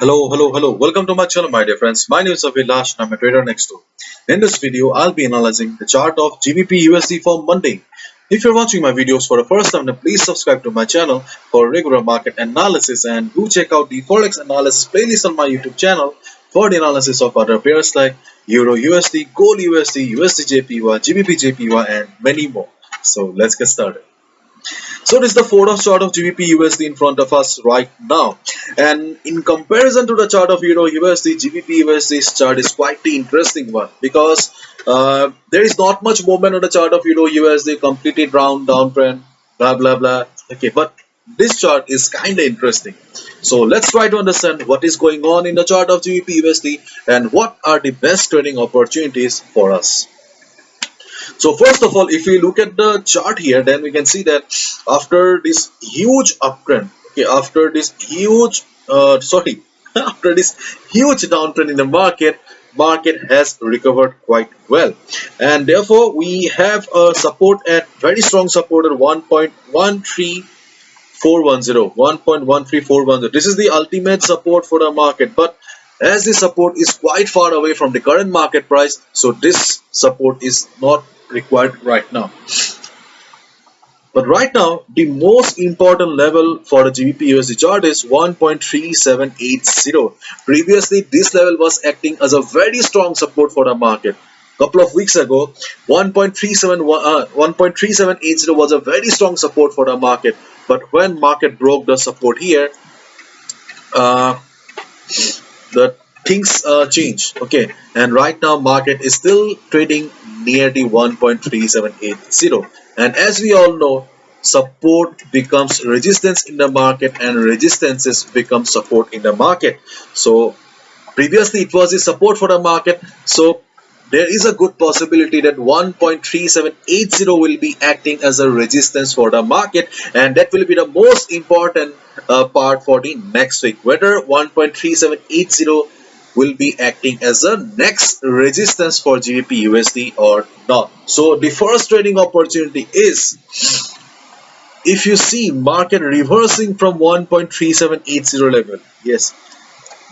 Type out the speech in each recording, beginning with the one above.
Hello. Welcome to my channel, my dear friends. My name is Abhilash and I'm a trader next door. In this video, I'll be analyzing the chart of GBP USD for Monday. If you're watching my videos for the first time, then please subscribe to my channel for regular market analysis and do check out the Forex analysis playlist on my YouTube channel for the analysis of other pairs like Euro USD, Gold USD, USD JPY, GBP JPY, and many more. So let's get started. So this is the fourth chart of GBP USD in front of us right now, and in comparison to the chart of Euro USD, GBP USD's chart is quite the interesting one because there is not much movement on the chart of Euro USD, completely downtrend, blah blah blah. Okay, but this chart is kind of interesting. So let's try to understand what is going on in the chart of GBP USD and what are the best trading opportunities for us. So first of all, if we look at the chart here, then we can see that after this huge uptrend, okay, after this huge, after this huge downtrend in the market has recovered quite well, and therefore we have a support at very strong support at 1.13410. 1.13410. This is the ultimate support for the market, but as the support is quite far away from the current market price, so this support is not required right now. But right now, the most important level for the GBP USD chart is 1.3780. Previously, this level was acting as a very strong support for the market. Couple of weeks ago, 1.3780 was a very strong support for the market. But when market broke the support here, uh, the things change. Okay, and right now market is still trading near the 1.3780, and as we all know, support becomes resistance in the market and resistances become support in the market. So previously it was the support for the market, so there is a good possibility that 1.3780 will be acting as a resistance for the market, and that will be the most important part for the next week, whether 1.3780 will be acting as a next resistance for GBP USD or not. So the first trading opportunity is, if you see market reversing from 1.3780 level. Yes,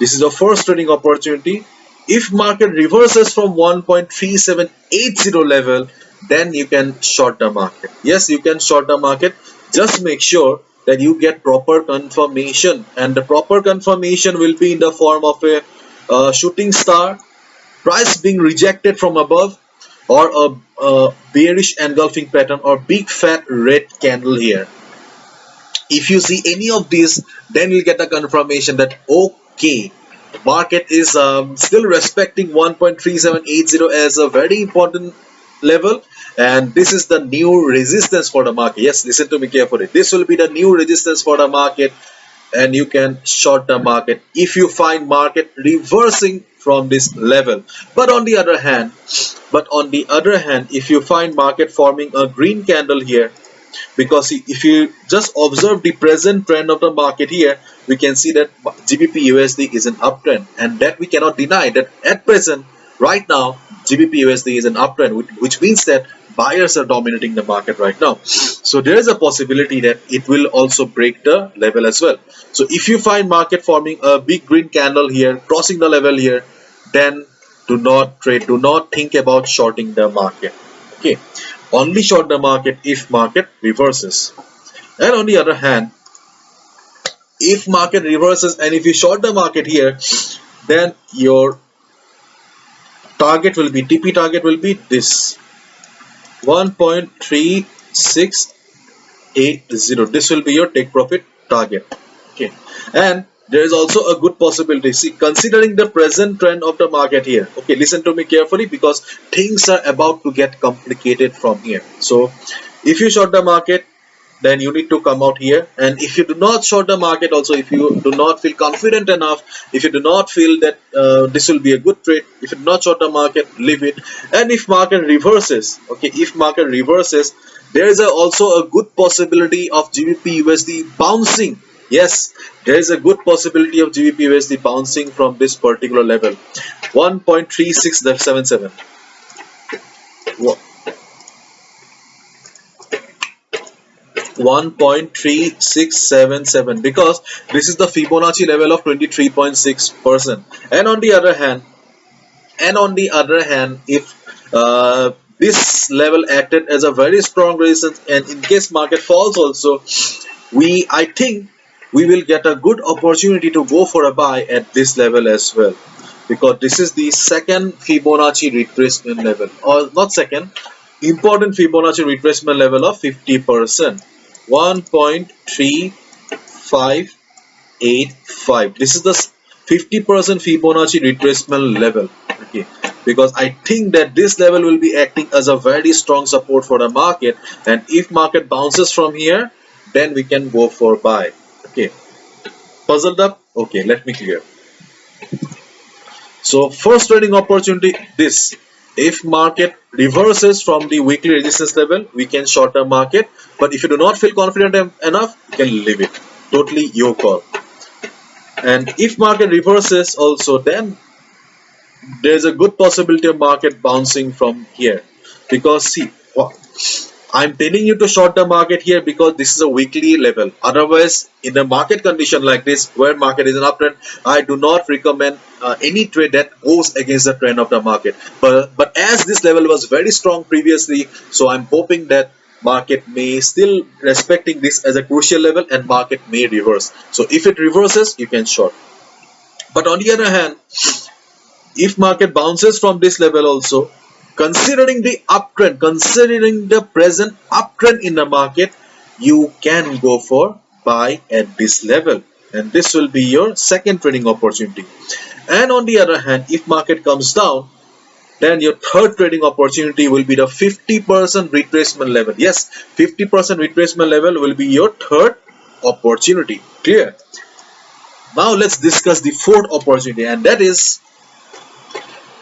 this is the first trading opportunity. If market reverses from 1.3780 level, then you can short the market. Yes, you can short the market. Just make sure that you get proper confirmation, and the proper confirmation will be in the form of a shooting star, price being rejected from above, or a bearish engulfing pattern, or big fat red candle here. If you see any of these, then you'll get a confirmation that okay, market is still respecting 1.3780 as a very important level, and this is the new resistance for the market. Yes, listen to me carefully, this will be the new resistance for the market, and you can short the market if you find market reversing from this level. But on the other hand, if you find market forming a green candle here, because if you just observe the present trend of the market here, we can see that GBP USD is an uptrend, and that we cannot deny that at present, right now, GBP USD is an uptrend, which means that buyers are dominating the market right now. So there is a possibility that it will also break the level as well. So if you find market forming a big green candle here, crossing the level here, then do not trade, do not think about shorting the market. Okay, only short the market if market reverses. And on the other hand, if market reverses and if you short the market here, then your target will be, TP target will be this 1.3680. This will be your take profit target. Okay, and there is also a good possibility, see, considering the present trend of the market here. Okay, listen to me carefully because things are about to get complicated from here. So if you short the market, then you need to come out here, and if you do not short the market also, if you do not feel confident enough, if you do not feel that this will be a good trade, if you do not short the market, leave it. And if market reverses, okay, if market reverses, there is also a good possibility of GBP USD bouncing. Yes, there is a good possibility of GBP USD bouncing from this particular level, 1.3677. 1.3677, because this is the Fibonacci level of 23.6%. And on the other hand, if this level acted as a very strong resistance, and in case market falls also, I think we will get a good opportunity to go for a buy at this level as well, because this is the second Fibonacci retracement level, or not second, important Fibonacci retracement level of 50%, 1.3585. This is the 50% Fibonacci retracement level. Okay, because I think that this level will be acting as a very strong support for the market, and if market bounces from here, then we can go for buy. Okay, puzzled up? Okay, let me clear. So first trading opportunity, this, if market reverses from the weekly resistance level, we can short the market, but if you do not feel confident enough, you can leave it, totally your call. And if market reverses also, then there's a good possibility of market bouncing from here, because see, I'm telling you to short the market here because this is a weekly level. Otherwise, in a market condition like this, where market is an uptrend, I do not recommend any trade that goes against the trend of the market. But as this level was very strong previously, so I'm hoping that market may still respecting this as a crucial level, and market may reverse. So if it reverses, you can short. But on the other hand, if market bounces from this level also, considering the uptrend, considering the present uptrend in the market, you can go for buy at this level, and this will be your second trading opportunity. And on the other hand, if market comes down, then your third trading opportunity will be the 50% retracement level. Yes, 50% retracement level will be your third opportunity. Clear? Now let's discuss the fourth opportunity, and that is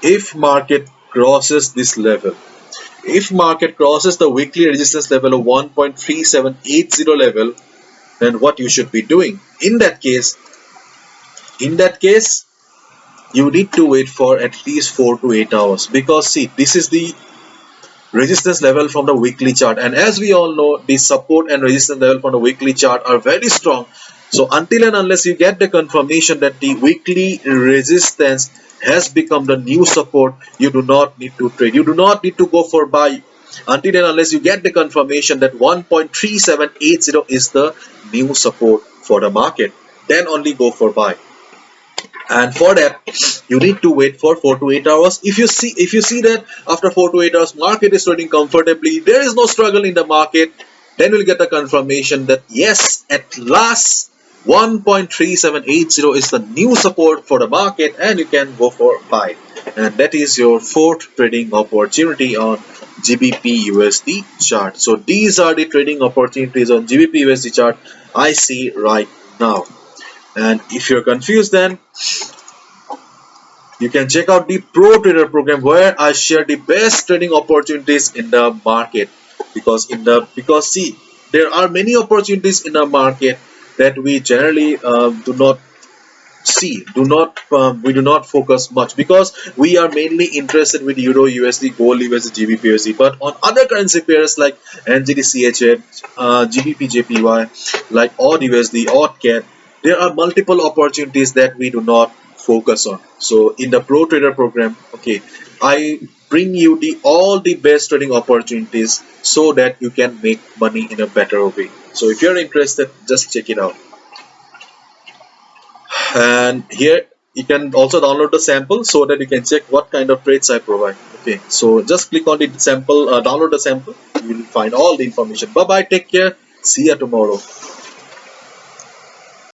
if market crosses this level. If market crosses the weekly resistance level of 1.3780 level, then what you should be doing? In that case, you need to wait for at least 4 to 8 hours, because see, this is the resistance level from the weekly chart, and as we all know, the support and resistance level from the weekly chart are very strong. So until and unless you get the confirmation that the weekly resistance has become the new support, you do not need to trade, you do not need to go for buy until and unless you get the confirmation that 1.3780 is the new support for the market. Then only go for buy, and for that you need to wait for 4 to 8 hours. If you see that after 4 to 8 hours market is trading comfortably, there is no struggle in the market, then you'll get the confirmation that yes, at last 1.3780 is the new support for the market, and you can go for buy. And that is your fourth trading opportunity on GBP USD chart. So these are the trading opportunities on GBP USD chart I see right now. And if you're confused, then you can check out the Pro Trader program, where I share the best trading opportunities in the market. Because see, there are many opportunities in the market that we generally do not see, we do not focus much, because we are mainly interested with Euro USD, Gold USD, GBP USD. But on other currency pairs like NZD CHF, GBP JPY, like AUD USD, AUD CAD, there are multiple opportunities that we do not focus on. So in the Pro Trader program, okay, I bring you all the best trading opportunities so that you can make money in a better way. So if you're interested, just check it out. And here you can also download the sample so that you can check what kind of trades I provide. Okay, so just click on the sample, download the sample, you will find all the information. Bye bye, take care, see you tomorrow.